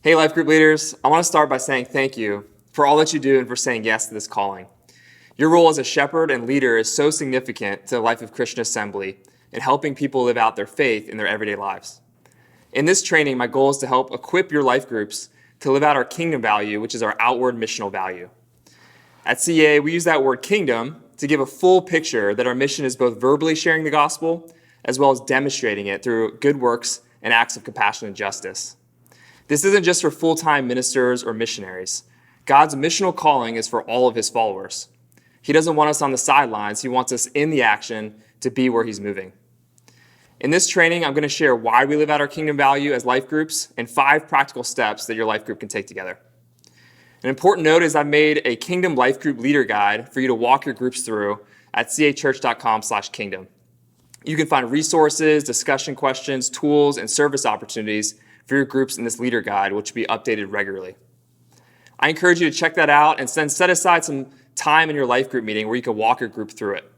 Hey, life group leaders, I want to start by saying thank you for all that you do and for saying yes to this calling. Your role as a shepherd and leader is so significant to the life of Christian Assembly in helping people live out their faith in their everyday lives. In this training, my goal is to help equip your life groups to live out our kingdom value, which is our outward missional value. At CA, we use that word kingdom to give a full picture that our mission is both verbally sharing the gospel as well as demonstrating it through good works and acts of compassion and justice. This isn't just for full-time ministers or missionaries. God's missional calling is for all of his followers. He doesn't want us on the sidelines. He wants us in the action to be where he's moving. In this training, I'm going to share why we live out our kingdom value as life groups and 5 practical steps that your life group can take together. An important note is I've made a Kingdom Life Group Leader Guide for you to walk your groups through at cachurch.com/kingdom. You can find resources, discussion questions, tools, and service opportunities for your groups in this leader guide, which will be updated regularly. I encourage you to check that out and then set aside some time in your life group meeting where you can walk your group through it.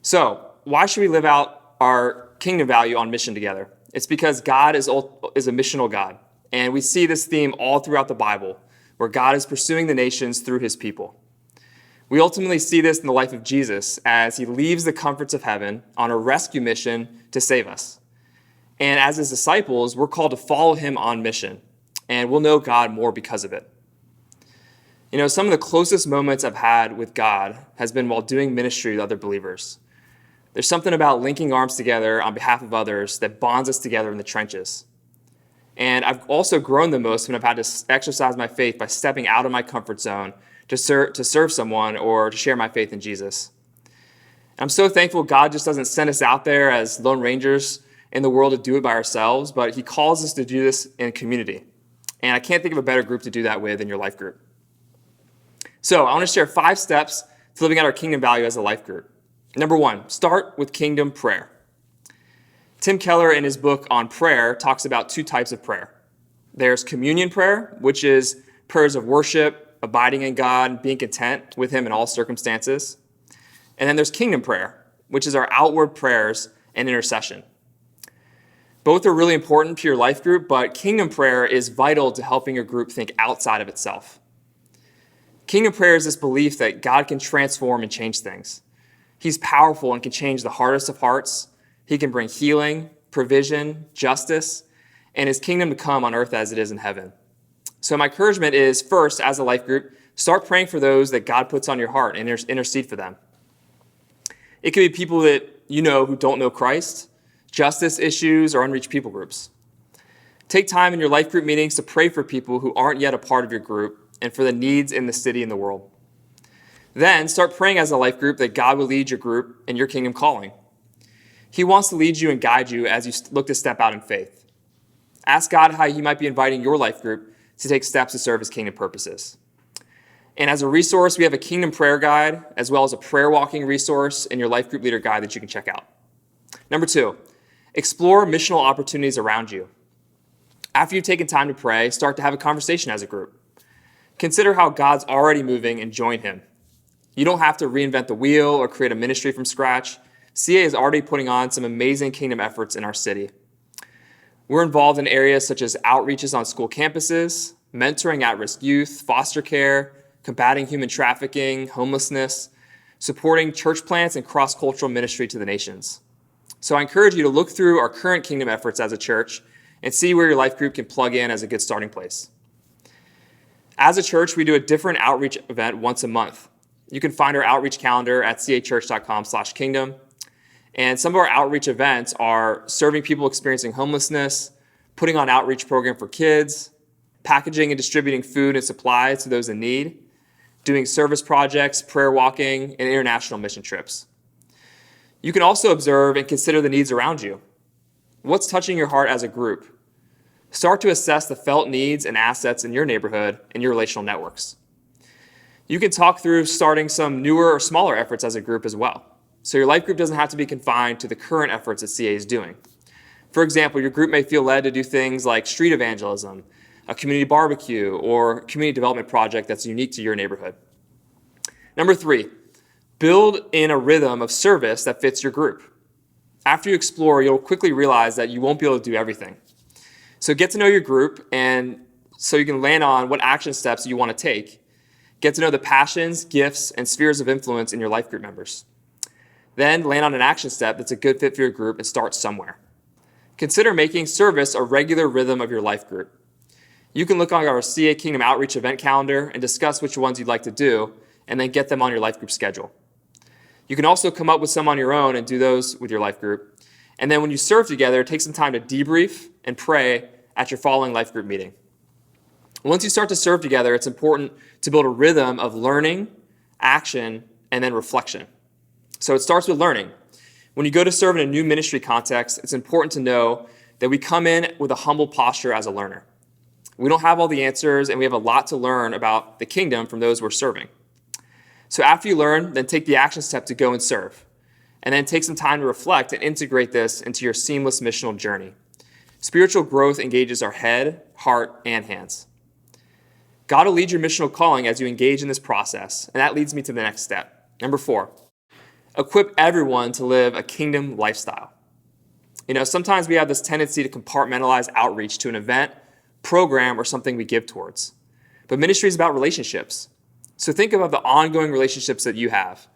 So, why should we live out our kingdom value on mission together? It's because God is a missional God, and we see this theme all throughout the Bible, where God is pursuing the nations through his people. We ultimately see this in the life of Jesus as he leaves the comforts of heaven on a rescue mission to save us. And as his disciples, we're called to follow him on mission, and we'll know God more because of it. You know, some of the closest moments I've had with God has been while doing ministry with other believers. There's something about linking arms together on behalf of others that bonds us together in the trenches. And I've also grown the most when I've had to exercise my faith by stepping out of my comfort zone to serve someone or to share my faith in Jesus. I'm so thankful God just doesn't send us out there as lone rangers in the world to do it by ourselves, but he calls us to do this in community. And I can't think of a better group to do that with than your life group. So I want to share 5 steps to living out our kingdom value as a life group. Number 1, start with kingdom prayer. Tim Keller, in his book on prayer, talks about 2 types of prayer. There's communion prayer, which is prayers of worship, abiding in God, being content with him in all circumstances. And then there's kingdom prayer, which is our outward prayers and intercession. Both are really important to your life group, but kingdom prayer is vital to helping your group think outside of itself. Kingdom prayer is this belief that God can transform and change things. He's powerful and can change the hardest of hearts. He can bring healing, provision, justice, and his kingdom to come on earth as it is in heaven. So my encouragement is, first, as a life group, start praying for those that God puts on your heart and intercede for them. It could be people that you know who don't know Christ, justice issues, or unreached people groups. Take time in your life group meetings to pray for people who aren't yet a part of your group and for the needs in the city and the world. Then start praying as a life group that God will lead your group in your kingdom calling. He wants to lead you and guide you as you look to step out in faith. Ask God how he might be inviting your life group to take steps to serve his kingdom purposes. And as a resource, we have a kingdom prayer guide as well as a prayer walking resource in your life group leader guide that you can check out. Number 2, explore missional opportunities around you. After you've taken time to pray, start to have a conversation as a group. Consider how God's already moving and join him. You don't have to reinvent the wheel or create a ministry from scratch. CA is already putting on some amazing kingdom efforts in our city. We're involved in areas such as outreaches on school campuses, mentoring at-risk youth, foster care, combating human trafficking, homelessness, supporting church plants and cross-cultural ministry to the nations. So I encourage you to look through our current kingdom efforts as a church and see where your life group can plug in as a good starting place. As a church, we do a different outreach event once a month. You can find our outreach calendar at cachurch.com/kingdom. And some of our outreach events are serving people experiencing homelessness, putting on outreach program for kids, packaging and distributing food and supplies to those in need, doing service projects, prayer walking, and international mission trips. You can also observe and consider the needs around you. What's touching your heart as a group? Start to assess the felt needs and assets in your neighborhood and your relational networks. You can talk through starting some newer or smaller efforts as a group as well. So your life group doesn't have to be confined to the current efforts that CA is doing. For example, your group may feel led to do things like street evangelism, a community barbecue, or a community development project that's unique to your neighborhood. Number 3, build in a rhythm of service that fits your group. After you explore, you'll quickly realize that you won't be able to do everything. So get to know your group, and so you can land on what action steps you want to take. Get to know the passions, gifts, and spheres of influence in your life group members. Then land on an action step that's a good fit for your group and start somewhere. Consider making service a regular rhythm of your life group. You can look on our CA Kingdom Outreach event calendar and discuss which ones you'd like to do, and then get them on your life group schedule. You can also come up with some on your own and do those with your life group. And then when you serve together, take some time to debrief and pray at your following life group meeting. Once you start to serve together, it's important to build a rhythm of learning, action, and then reflection. So it starts with learning. When you go to serve in a new ministry context, it's important to know that we come in with a humble posture as a learner. We don't have all the answers, and we have a lot to learn about the kingdom from those we're serving. So after you learn, then take the action step to go and serve. And then take some time to reflect and integrate this into your seamless missional journey. Spiritual growth engages our head, heart, and hands. God will lead your missional calling as you engage in this process, and that leads me to the next step. Number 4, equip everyone to live a kingdom lifestyle. Sometimes we have this tendency to compartmentalize outreach to an event, program, or something we give towards. But ministry is about relationships. So think about the ongoing relationships that you have.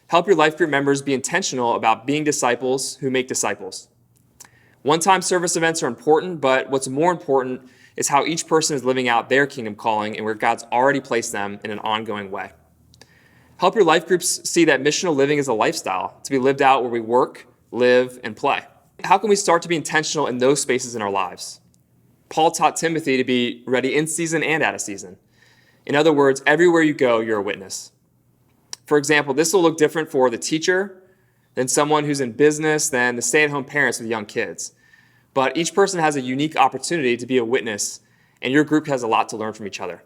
Help your life group members be intentional about being disciples who make disciples. One-time service events are important, but what's more important is how each person is living out their kingdom calling and where God's already placed them in an ongoing way. Help your life groups see that missional living is a lifestyle to be lived out where we work, live, and play. How can we start to be intentional in those spaces in our lives? Paul taught Timothy to be ready in season and out of season. In other words, everywhere you go, you're a witness. For example, this will look different for the teacher than someone who's in business than the stay-at-home parents with young kids. But each person has a unique opportunity to be a witness, and your group has a lot to learn from each other.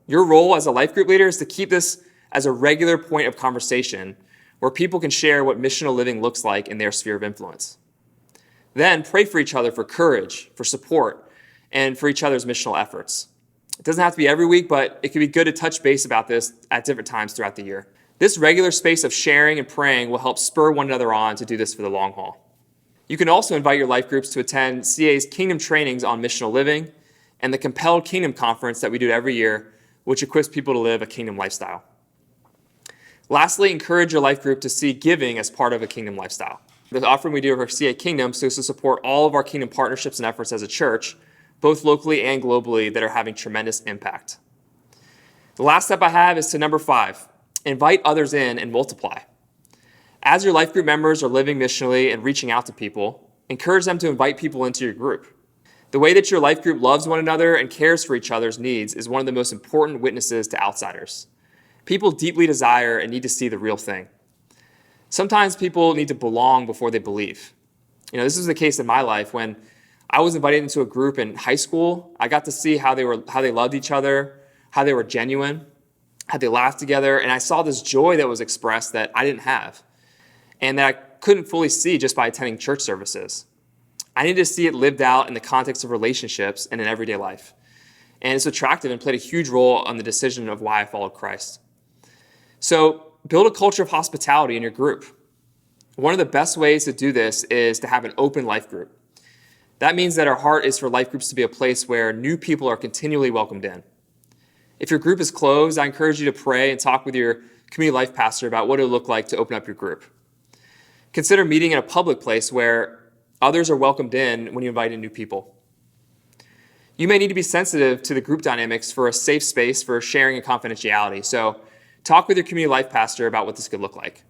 Your role as a life group leader is to keep this as a regular point of conversation where people can share what missional living looks like in their sphere of influence. Then pray for each other for courage, for support, and for each other's missional efforts. It doesn't have to be every week, but it can be good to touch base about this at different times throughout the year. This regular space of sharing and praying will help spur one another on to do this for the long haul. You can also invite your life groups to attend CA's Kingdom Trainings on Missional Living and the Compelled Kingdom Conference that we do every year, which equips people to live a kingdom lifestyle. Lastly, encourage your life group to see giving as part of a kingdom lifestyle. The offering we do of our CA Kingdom is to support all of our kingdom partnerships and efforts as a church, both locally and globally, that are having tremendous impact. The last step I have is to number 5, invite others in and multiply. As your life group members are living missionally and reaching out to people, encourage them to invite people into your group. The way that your life group loves one another and cares for each other's needs is one of the most important witnesses to outsiders. People deeply desire and need to see the real thing. Sometimes people need to belong before they believe. This was the case in my life. When I was invited into a group in high school, I got to see how they loved each other, how they were genuine, how they laughed together, and I saw this joy that was expressed that I didn't have, and that I couldn't fully see just by attending church services. I needed to see it lived out in the context of relationships and in everyday life. And it's attractive and played a huge role on the decision of why I followed Christ. So build a culture of hospitality in your group. One of the best ways to do this is to have an open life group. That means that our heart is for life groups to be a place where new people are continually welcomed in. If your group is closed, I encourage you to pray and talk with your community life pastor about what it would look like to open up your group. Consider meeting in a public place where others are welcomed in when you invite in new people. You may need to be sensitive to the group dynamics for a safe space for sharing and confidentiality. So talk with your community life pastor about what this could look like.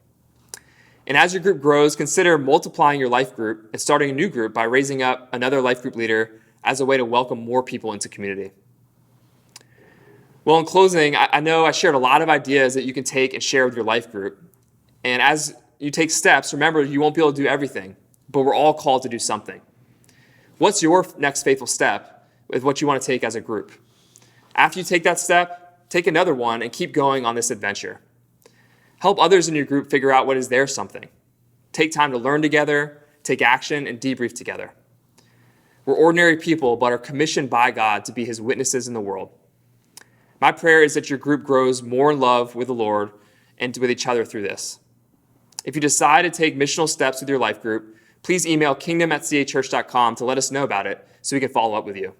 And as your group grows, consider multiplying your life group and starting a new group by raising up another life group leader as a way to welcome more people into community. Well, in closing, I know I shared a lot of ideas that you can take and share with your life group. And as you take steps, remember, you won't be able to do everything, but we're all called to do something. What's your next faithful step with what you want to take as a group? After you take that step, take another one and keep going on this adventure. Help others in your group figure out what is their something. Take time to learn together, take action, and debrief together. We're ordinary people, but are commissioned by God to be his witnesses in the world. My prayer is that your group grows more in love with the Lord and with each other through this. If you decide to take missional steps with your life group, please email kingdom@cachurch.com to let us know about it so we can follow up with you.